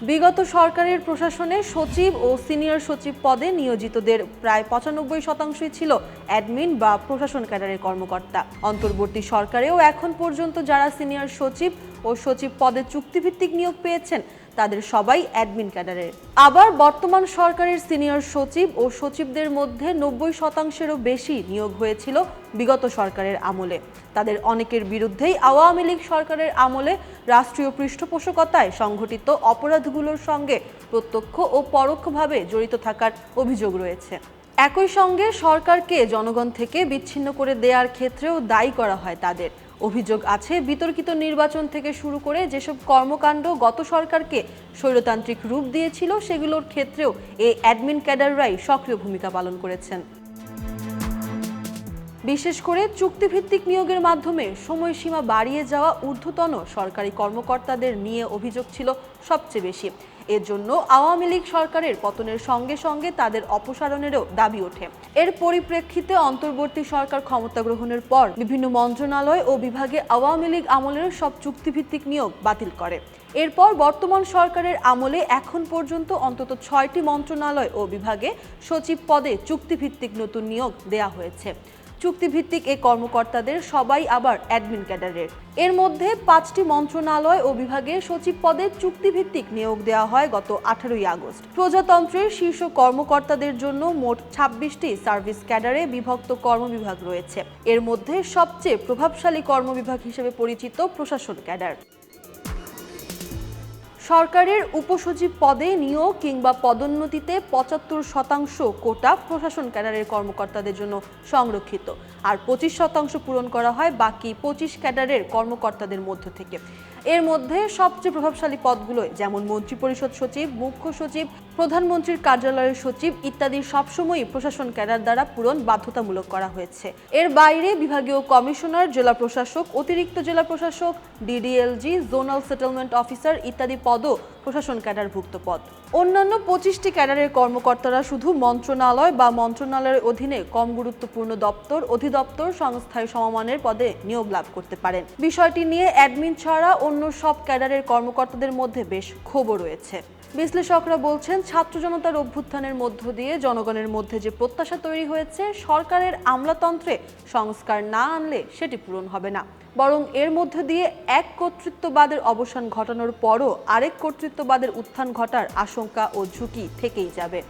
বিগত সরকারের প্রশাসনে সচিব ও সিনিয়র সচিব পদে নিয়োজিতদের প্রায় ৯৫%ই ছিল অ্যাডমিন বা প্রশাসন ক্যাডারের কর্মকর্তা। অন্তর্বর্তী সরকারেও এখন পর্যন্ত যারা সিনিয়র সচিব ও সচিব পদে চুক্তিভিত্তিক নিয়োগ পেয়েছেন তাদের সবাই অ্যাডমিন ক্যাডারের। আবার বর্তমান সরকারের সিনিয়র সচিব ও সচিবদের মধ্যে ৯০%-এরও বেশি নিয়োগ হয়েছিল বিগত সরকারের আমলে। তাদের অনেকের বিরুদ্ধেই আওয়ামী লীগ সরকারের আমলে রাষ্ট্রীয় পৃষ্ঠপোষকতায় সংঘটিত অপরাধগুলোর সঙ্গে প্রত্যক্ষ ও পরোক্ষভাবে জড়িত থাকার অভিযোগ রয়েছে। একই সঙ্গে সরকারকে জনগণ থেকে বিচ্ছিন্ন করে দেওয়ার ক্ষেত্রেও দায়ী করা হয় তাদের। অভিযোগ আছে বিতর্কিত নির্বাচন থেকে শুরু করে যেসব কর্মকাণ্ড গত সরকারকে স্বৈরতান্ত্রিক রূপ দিয়েছিল সেগুলোর ক্ষেত্রেও এই অ্যাডমিন ক্যাডাররাই সক্রিয় ভূমিকা পালন করেছেন। বিশেষ করে চুক্তিভিত্তিক নিয়োগের মাধ্যমে সময়সীমা বাড়িয়ে যাওয়া ঊর্ধ্বতন সরকারি কর্মকর্তাদের নিয়ে অভিযোগ ছিল সবচেয়ে বেশি। এর জন্য আওয়ামী লীগ সরকারের পতনের সঙ্গে সঙ্গে তাদের অপসারণেরও দাবি ওঠে। এর পরিপ্রেক্ষিতে অন্তর্বর্তী সরকার ক্ষমতা গ্রহণের পর বিভিন্ন মন্ত্রণালয় ও বিভাগে আওয়ামী লীগ আমলের সব চুক্তিভিত্তিক নিয়োগ বাতিল করে। এরপর বর্তমান সরকারের আমলে এখন পর্যন্ত অন্তত ৬টি মন্ত্রণালয় ও বিভাগে সচিব পদে চুক্তিভিত্তিক নতুন নিয়োগ দেয়া হয়েছে। চুক্তিভিত্তিক এই কর্মকর্তাদের সবাই আবার অ্যাডমিন ক্যাডারের। এর মধ্যে 5টি মন্ত্রণালয় ও বিভাগে সচিব পদে চুক্তিভিত্তিক নিয়োগ দেওয়া হয় গত 18ই আগস্ট। প্রজাতন্ত্রের শীর্ষ কর্মকর্তাদের জন্য মোট 26টি সার্ভিস ক্যাডারে বিভক্ত কর্মবিভাগ রয়েছে। এর মধ্যে সবচেয়ে প্রভাবশালী কর্মবিভাগ হিসেবে পরিচিত প্রশাসন ক্যাডার। সরকারের উপসচিব পদে নিয়োগ কিংবা পদোন্নতিতে ৭৫% কোটা প্রশাসন ক্যাডারের কর্মকর্তাদের জন্য সংরক্ষিত, আর 25% পূরণ করা হয় বাকি 25 ক্যাডারের কর্মকর্তাদের মধ্য থেকে। এর মধ্যে সবচেয়ে প্রভাবশালী পদগুলো যেমন মন্ত্রিপরিষদ সচিব, মুখ্য সচিব, প্রধানমন্ত্রীর কার্যালয়ের সচিব ইত্যাদি সবসময়ই প্রশাসন ক্যাডার দ্বারা পূরণ বাধ্যতামূলক করা হয়েছে। এর বাইরে বিভাগীয় কমিশনার, জেলা প্রশাসক, অতিরিক্ত জেলা প্রশাসক, ডিডিএলজি, জোনাল সেটেলমেন্ট অফিসার ইত্যাদি পদও প্রশাসন ক্যাডারভুক্ত পদ। অন্যান্য 25টি ক্যাডারের কর্মকর্তারা শুধু মন্ত্রণালয় বা মন্ত্রণালয়ের অধীনে কম গুরুত্বপূর্ণ দপ্তর, অধিদপ্তর, সংস্থায় সমমানের পদে নিয়োগ লাভ করতে পারেন। বিষয়টি নিয়ে অ্যাডমিন ছাড়া অন্য সব ক্যাডারের কর্মকর্তাদের মধ্যে বেশ ক্ষোভও রয়েছে। বিশ্লেষকরা বলছেন, ছাত্র জনতার অভ্যুত্থানের মধ্য দিয়ে জনগণের মধ্যে যে প্রত্যাশা তৈরি হয়েছে, সরকারের আমলাতন্ত্রে সংস্কার না আনলে সেটি পূরণ হবে না, বরং এর মধ্য দিয়ে এক কর্তৃত্ববাদের অবসান ঘটানোর পরও আরেক কর্তৃত্ববাদের উত্থান ঘটার আশঙ্কা ও ঝুঁকি থেকেই যাবে।